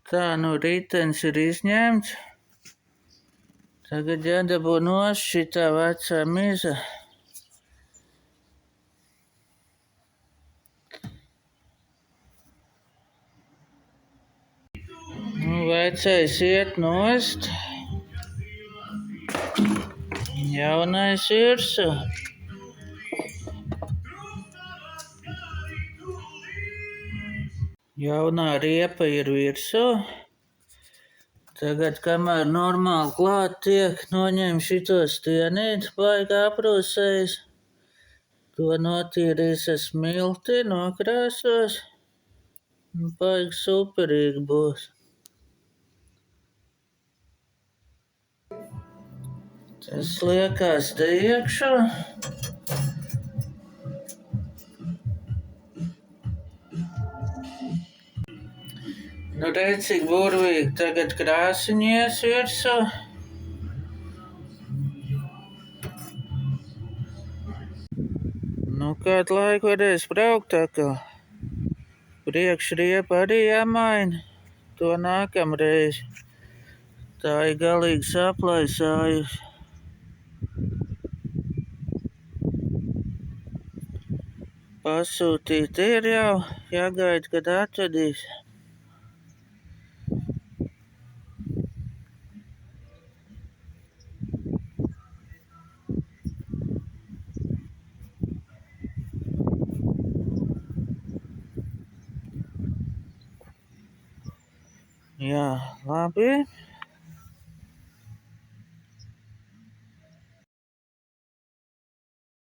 Tā, nu ritenis ir izņemts. Tagad jādabū nost šitā vecā miza. Nu, vecais iet nost. Jaunais virsū. Jaunā riepa ir virsū. Tagad, kamēr normāli klāt tiek, noņem šito stienīti, baigi aprūsējis. To notīrīs ar smilti, nokrāsos. Baigi superīgi būs. Tas liekās te iekšā. Nu, redz, cik burvīgi tagad krāsiņi ies virsū. Nu, kādu laiku varēs braukt atkal. Priekšriepa arī jāmaina. To nākamreiz. Tā ir galīgi saplaisājusi. Pasūtīt ir jau, jāgaida, kad atvedīs. Jā, labi.